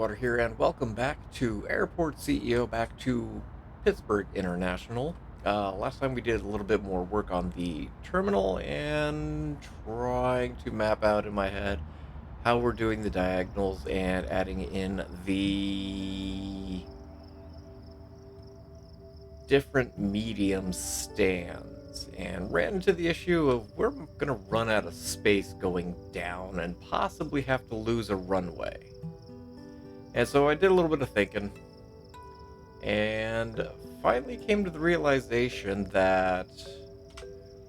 Blackwater here, and welcome back to Airport CEO, back to Pittsburgh International. Last time we did a little bit more work on the terminal and trying to map out in my head how we're doing the diagonals and adding in the different medium stands, and ran into the issue of we're going to run out of space going down and possibly have to lose a runway. And so I did a little bit of thinking and finally came to the realization that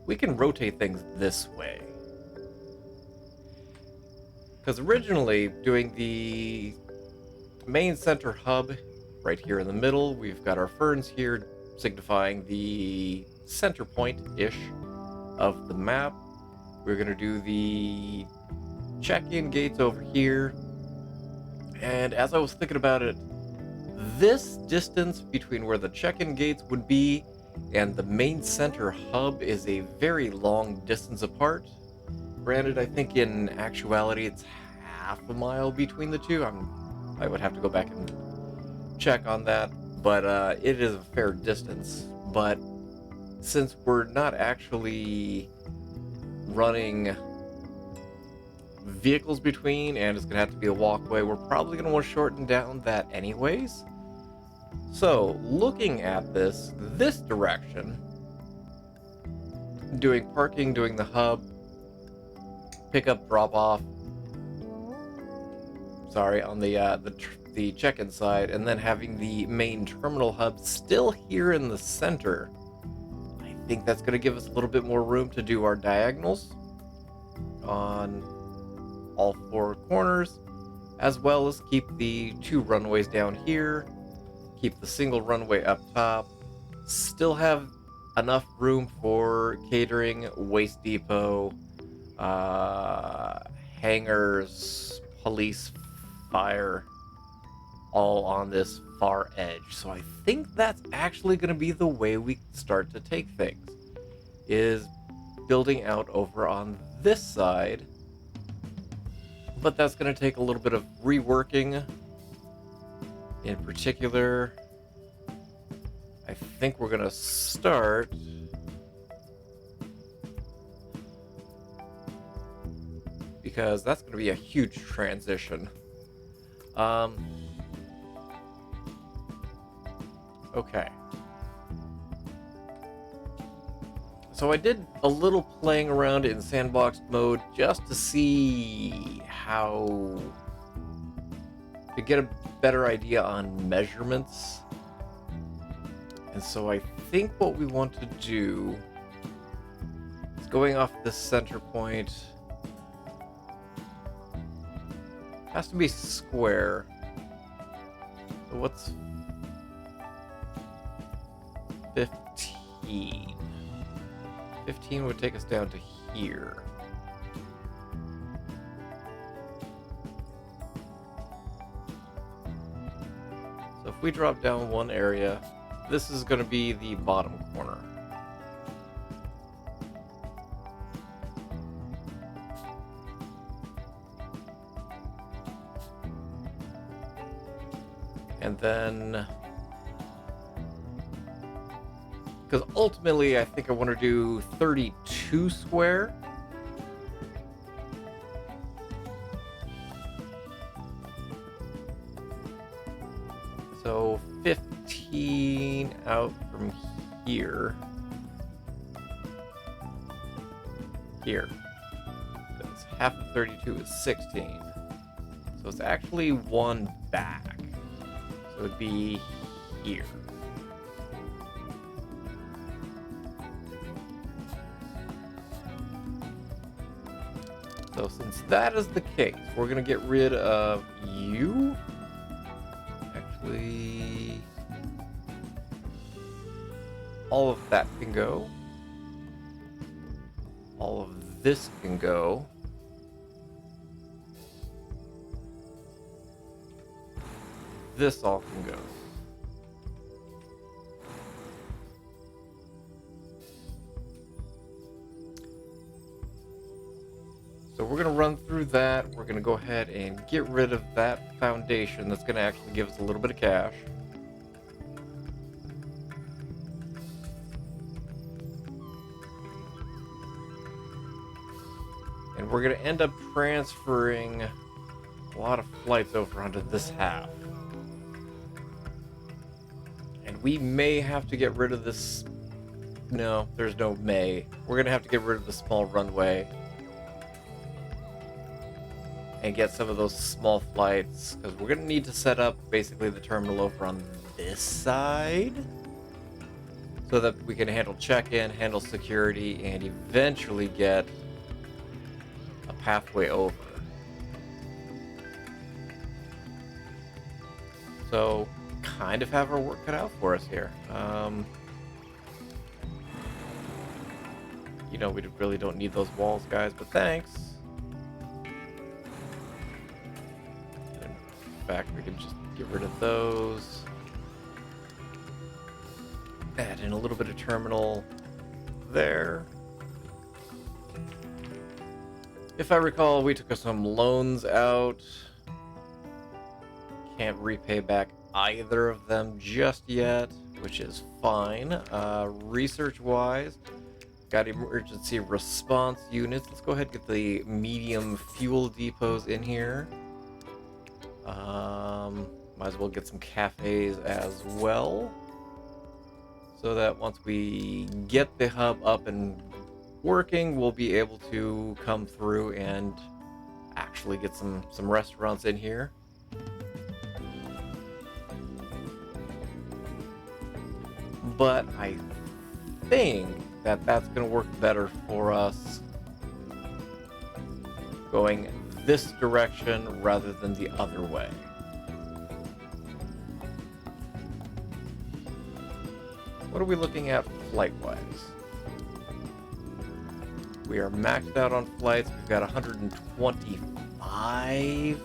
we can rotate things this way. Because originally, doing the main center hub right here in the middle, we've got our ferns here signifying the center point-ish of the map. We're going to do the check-in gates over here. And as I was thinking about it, this distance between where the check-in gates would be and the main center hub is a very long distance apart. Granted, I think in actuality it's half a mile between the two. I would have to go back and check on that, but it is a fair distance. But since we're not actually running vehicles between and it's gonna have to be a walkway, we're probably gonna want to shorten down that anyways. So looking at this direction, doing parking, doing the hub, pick up, drop off, on the check-in side, and then having the main terminal hub still here in the center, I think that's going to give us a little bit more room to do our diagonals on all four corners, as well as keep the two runways down here, keep the single runway up top, still have enough room for catering, waste depot, hangars, police, fire, all on this far edge. So I think that's actually going to be the way we start to take things, is building out over on this side. But that's going to take a little bit of reworking. In particular, I think we're going to start because that's going to be a huge transition. Okay. So I did a little playing around in sandbox mode just to see how to get a better idea on measurements. And so I think what we want to do is going off this center point. Has to be square. So what's 15? 15 would take us down to here. So if we drop down one area, this is going to be the bottom corner. And then, because ultimately I think I want to do 32 square. So 15 out from here. Here. Because half of 32 is 16. So it's actually one back. So it would be here. So since that is the case, we're going to get rid of you. Actually, all of that can go. All of this can go. This all can go. So we're going to run through that. We're going to go ahead and get rid of that foundation. That's going to actually give us a little bit of cash. And we're going to end up transferring a lot of flights over onto this half. And we may have to get rid of this. No, there's no may. We're going to have to get rid of the small runway and get some of those small flights, because we're going to need to set up basically the terminal over on this side so that we can handle check-in, handle security, and eventually get a pathway over. So, kind of have our work cut out for us here. You know, we really don't need those walls, guys, but thanks. In fact, we can just get rid of those. Add in a little bit of terminal there. If I recall, we took some loans out. Can't repay back either of them just yet, which is fine. Research-wise, got emergency response units. Let's go ahead and get the medium fuel depots in here. Might as well get some cafes as well, so that once we get the hub up and working, we'll be able to come through and actually get some restaurants in here. But I think that that's going to work better for us going this direction rather than the other way. What are we looking at flight-wise? We are maxed out on flights. We've got 125.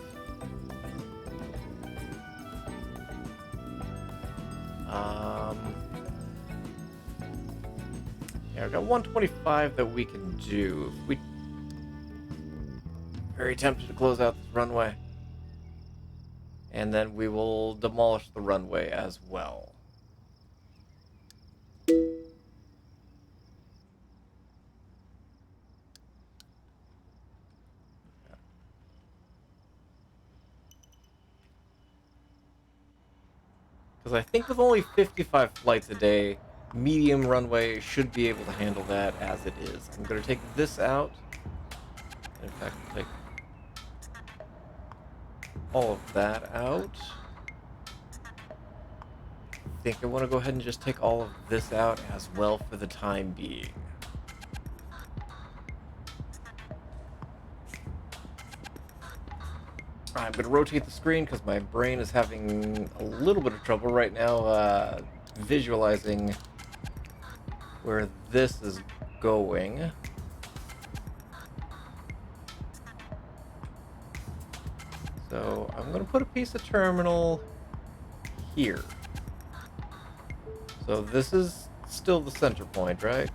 Yeah, I've got 125 that we can do. Very tempted to close out this runway. And then we will demolish the runway as well. Because I think with only 55 flights a day, medium runway should be able to handle that as it is. I'm going to take this out. In fact, I'll take all of that out. I think I want to go ahead and just take all of this out as well for the time being. I'm going to rotate the screen because my brain is having a little bit of trouble right now visualizing where this is going. So I'm going to put a piece of terminal here. So this is still the center point, right?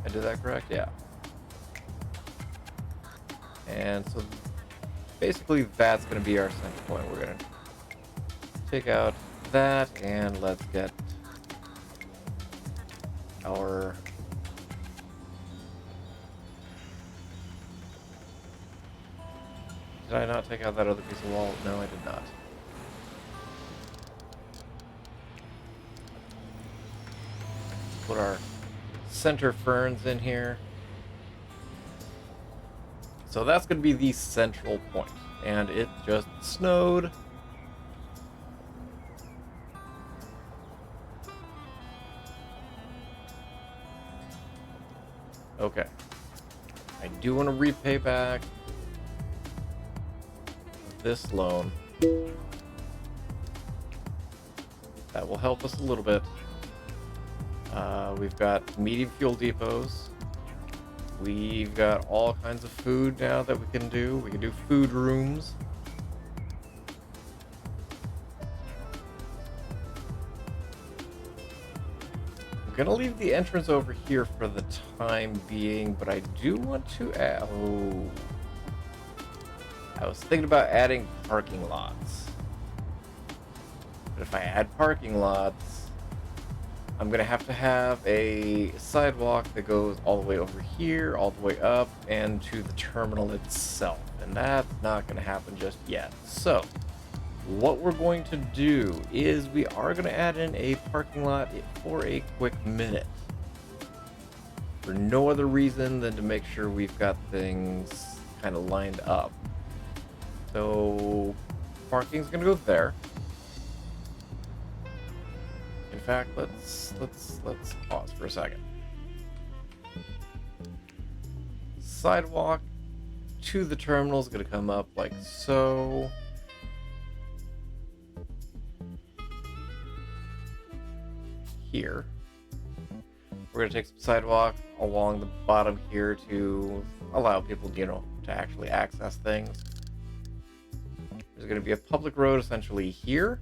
I did that correct? Yeah. And so basically that's going to be our center point. We're going to take out that and let's get our Did I not take out that other piece of wall? No, I did not. Put our center ferns in here. So that's going to be the central point. And it just snowed. Okay. I do want to repay back this loan. That will help us a little bit. We've got medium fuel depots. We've got all kinds of food now that we can do. We can do food rooms. gonna leave the entrance over here for the time being, but I do want to add... Oh. I was thinking about adding parking lots. But if I add parking lots, I'm gonna have to have a sidewalk that goes all the way over here, all the way up, and to the terminal itself. And that's not gonna happen just yet. So, what we're going to do is we are going to add in a parking lot for a quick minute. For no other reason than to make sure we've got things kind of lined up. So parking's going to go there. In fact, let's pause for a second. Sidewalk to the terminal is going to come up like so. Here. We're going to take some sidewalk along the bottom here to allow people, to actually access things. There's going to be a public road essentially here.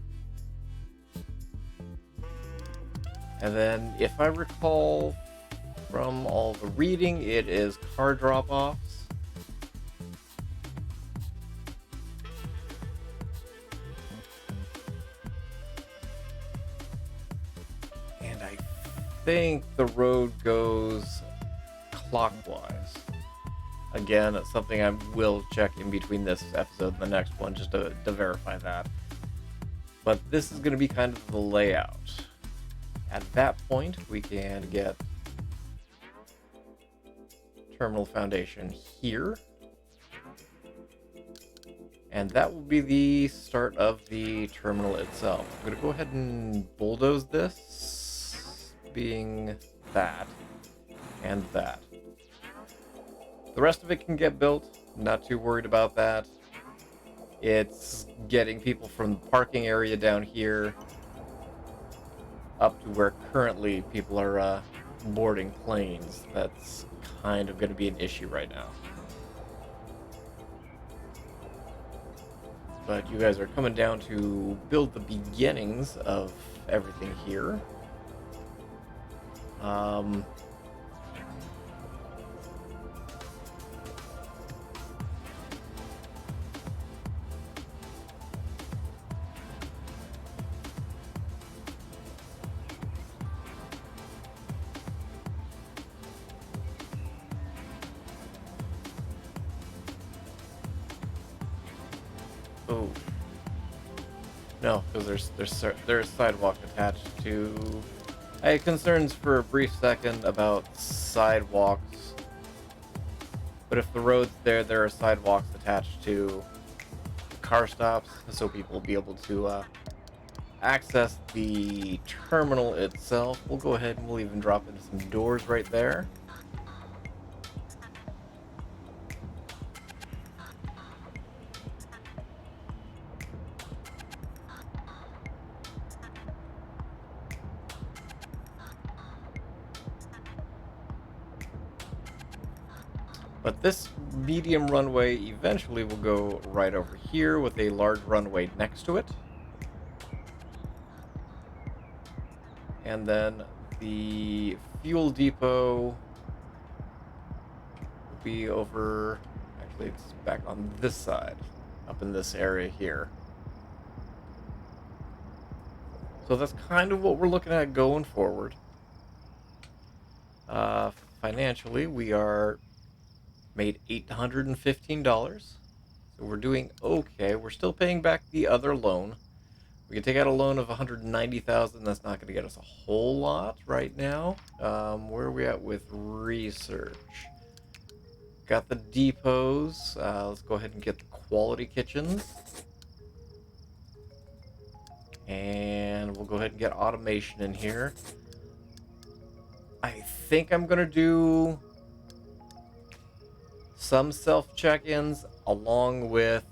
And then, if I recall from all the reading, it is car drop-offs. I think the road goes clockwise. Again, it's something I will check in between this episode and the next one just to verify that. But this is going to be kind of the layout. At that point, we can get terminal foundation here. And that will be the start of the terminal itself. I'm going to go ahead and bulldoze this. Being that and that. The rest of it can get built. Not too worried about that. It's getting people from the parking area down here up to where currently people are boarding planes. That's kind of going to be an issue right now. But you guys are coming down to build the beginnings of everything here. Oh no, because there's sidewalk attached to. I had concerns for a brief second about sidewalks, but if the road's there, there are sidewalks attached to car stops, so people will be able to access the terminal itself. We'll go ahead and we'll even drop in some doors right there. But this medium runway eventually will go right over here with a large runway next to it. And then the fuel depot will be over, actually it's back on this side, up in this area here. So that's kind of what we're looking at going forward. Financially, we are made $815, so we're doing okay. We're still paying back the other loan. We can take out a loan of $190,000. That's not going to get us a whole lot right now. Where are we at with research? Got the depots. Let's go ahead and get the quality kitchens. And we'll go ahead and get automation in here. I think I'm going to do some self-check-ins along with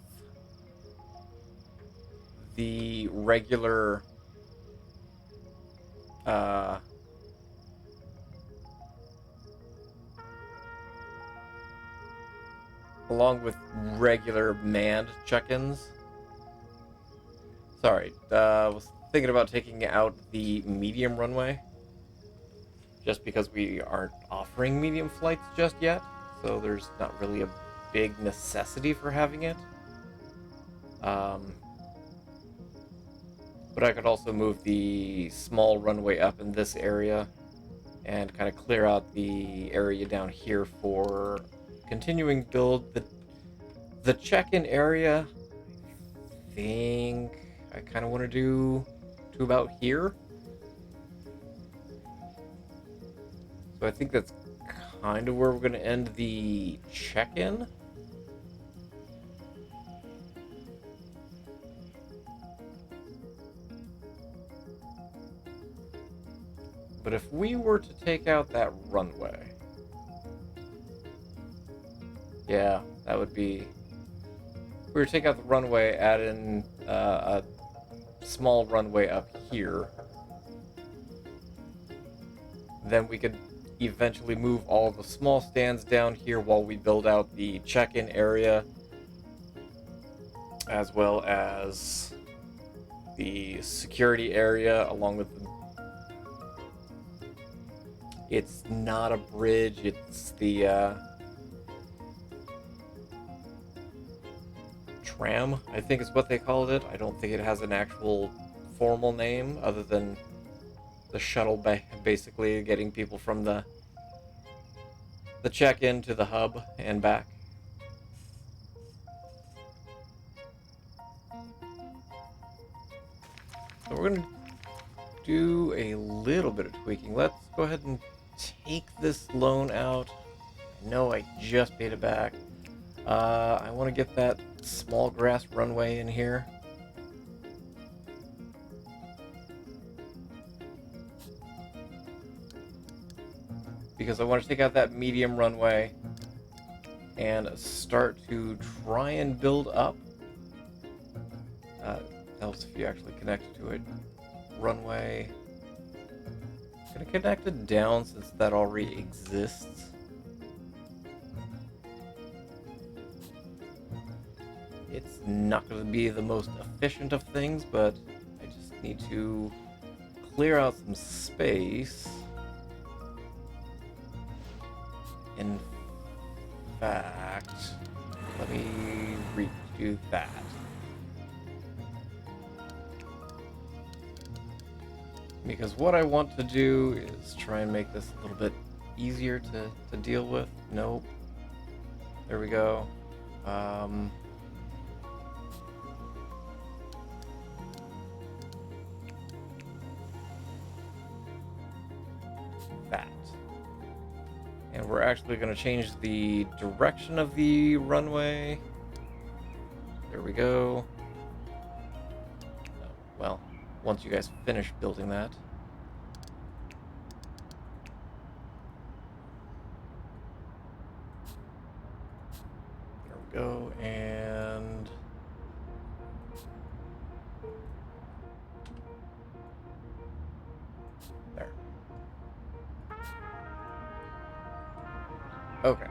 the regular manned check-ins. Sorry, I was thinking about taking out the medium runway. just because we aren't offering medium flights just yet, so there's not really a big necessity for having it. But I could also move the small runway up in this area and kind of clear out the area down here for continuing build. The check-in area, I think I kind of want to do to about here. So I think that's kind of where we're going to end the check-in. But if we were to take out that runway, yeah, that would be... If we were to take out the runway, add in a small runway up here, then we could eventually move all the small stands down here while we build out the check-in area, as well as the security area, along with the... It's not a bridge, it's the tram, I think is what they called it. I don't think it has an actual formal name other than the shuttle, basically getting people from the check-in to the hub and back. So we're gonna do a little bit of tweaking. Let's go ahead and take this loan out. I know I just paid it back. I want to get that small grass runway in here. Because I want to take out that medium runway and start to try and build up. Helps if you actually connect to it. Runway. I'm gonna connect it down since that already exists. It's not going to be the most efficient of things, but I just need to clear out some space. In fact, let me redo that. Because what I want to do is try and make this a little bit easier to deal with. Nope. There we go. That. And we're actually going to change the direction of the runway. There we go. Well, once you guys finish building that. There we go, and... there. Okay.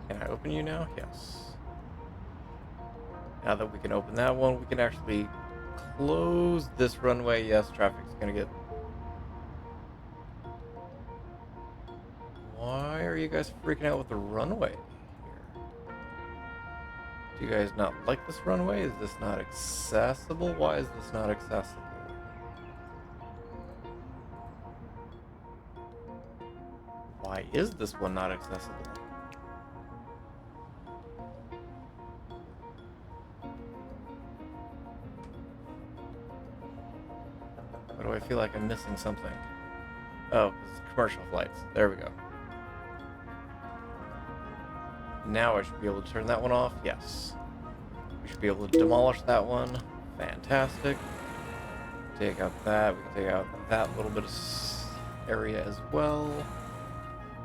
Can I open you now? Yes. Now that we can open that one, we can actually close this runway. Yes, traffic's gonna get... Why are you guys freaking out with the runway here? Do you guys not like this runway? Is this not accessible? Why is this not accessible? Why is this one not accessible? Why do I feel like I'm missing something? Oh, it's commercial flights. There we go. Now I should be able to turn that one off. Yes. We should be able to demolish that one. Fantastic. Take out that. We can take out that little bit of area as well.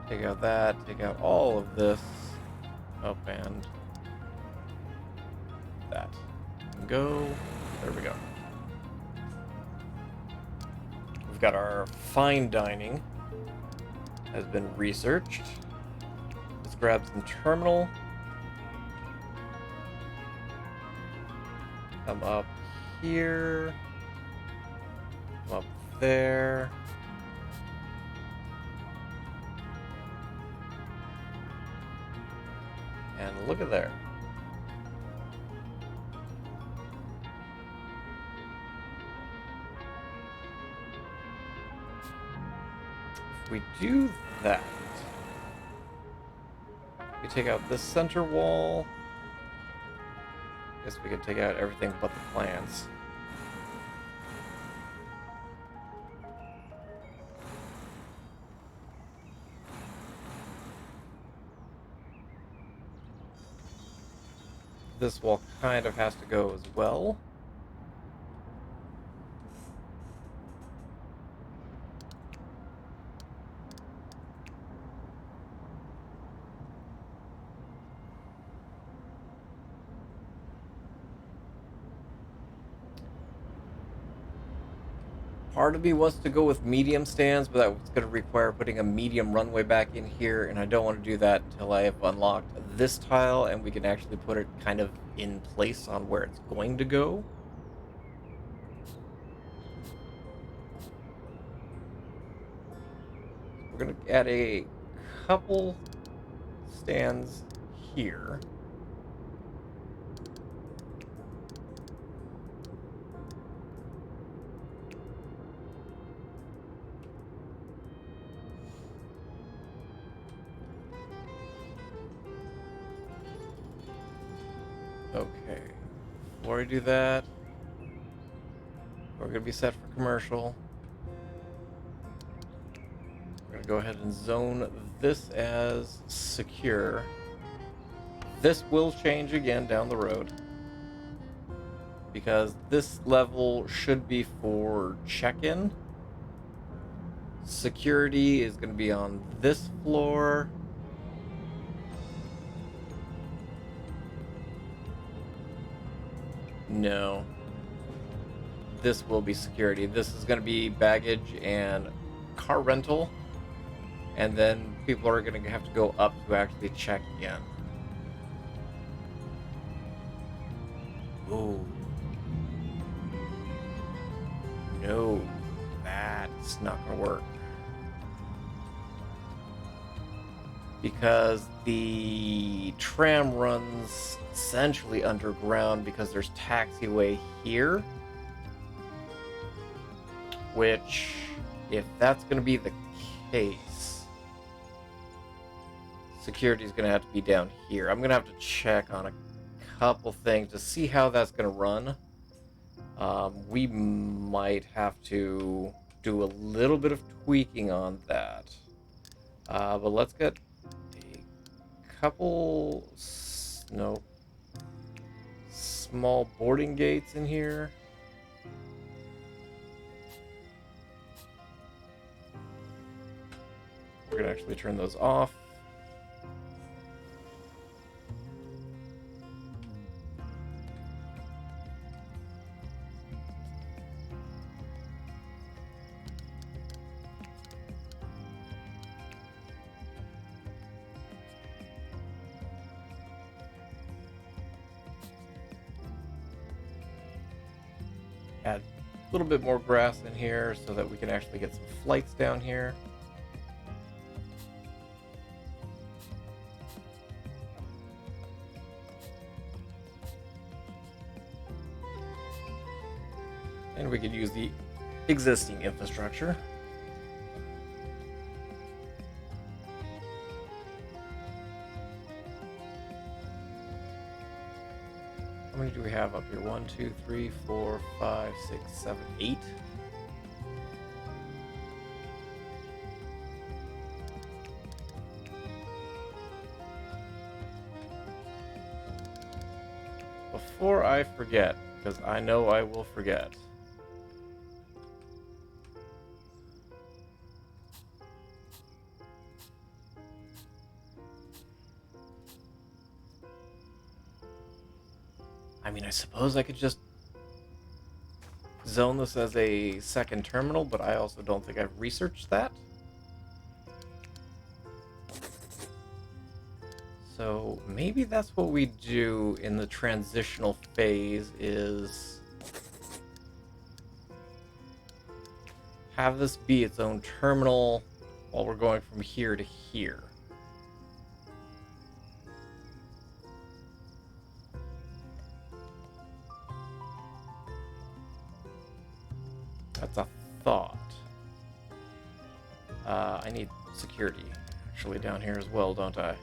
Take out that. Take out all of this. Up and that. Go. There we go. We've got our fine dining has been researched. Let's grab some terminal. Come up here. Come up there. And look at there. If we do that, we take out this center wall. Guess we can take out everything but the plants. This wall kind of has to go as well. Part of me wants to go with medium stands, but that's going to require putting a medium runway back in here, and I don't want to do that until I have unlocked this tile and we can actually put it kind of in place on where it's going to go. We're going to add a couple stands here. Okay, before I do that, we're going to be set for commercial. We're going to go ahead and zone this as secure. This will change again down the road, because this level should be for check-in. Security is going to be on this floor. No. This will be security. This is going to be baggage and car rental. And then people are going to have to go up to actually check in. Ooh. No. That's not going to work. Because the tram runs essentially underground because there's taxiway here. Which, if that's going to be the case, security is going to have to be down here. I'm going to have to check on a couple things to see how that's going to run. We might have to do a little bit of tweaking on that. But let's get a couple small boarding gates in here. We're going to actually turn those off. Add a little bit more grass in here so that we can actually get some flights down here. And we could use the existing infrastructure. How many do we have up here? 1, 2, 3, 4, 5, 6, 7, 8. Before I forget, because I know I will forget. I mean, I suppose I could just zone this as a second terminal, but I also don't think I've researched that. So maybe that's what we do in the transitional phase is have this be its own terminal while we're going from here to here. That's a thought. I need security actually down here as well, don't I?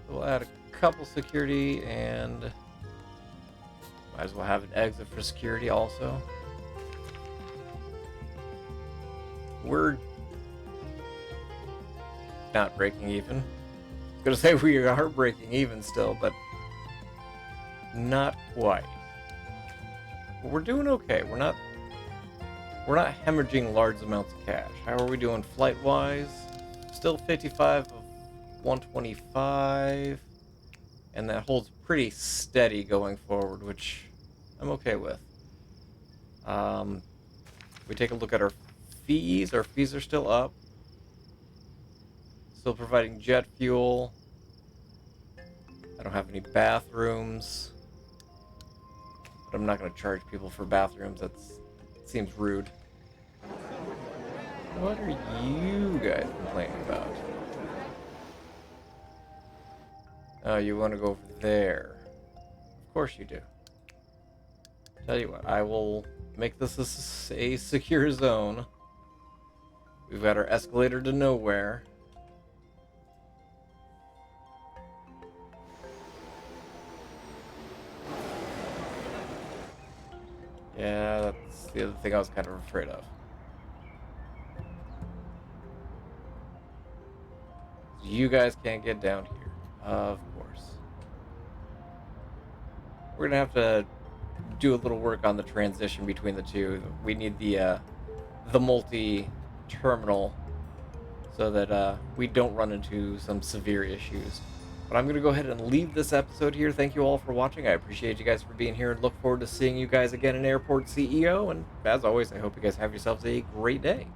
We'll add a couple security, and might as well have an exit for security also. We're not breaking even. I was gonna say we are breaking even still, but not quite. We're doing okay. We're not hemorrhaging large amounts of cash. How are we doing flight-wise? Still 55 of 125, and that holds pretty steady going forward, which I'm okay with. We take a look at our fees. Our fees are still up. Still providing jet fuel. I don't have any bathrooms. But I'm not going to charge people for bathrooms. That seems rude. What are you guys complaining about? Oh, you want to go over there. Of course you do. Tell you what, I will make this a secure zone. We've got our escalator to nowhere. Yeah, that's the other thing I was kind of afraid of. You guys can't get down here. Of course. We're gonna have to do a little work on the transition between the two. We need the multi-terminal so that we don't run into some severe issues. But I'm going to go ahead and leave this episode here. Thank you all for watching. I appreciate you guys for being here and look forward to seeing you guys again in Airport CEO. And as always, I hope you guys have yourselves a great day.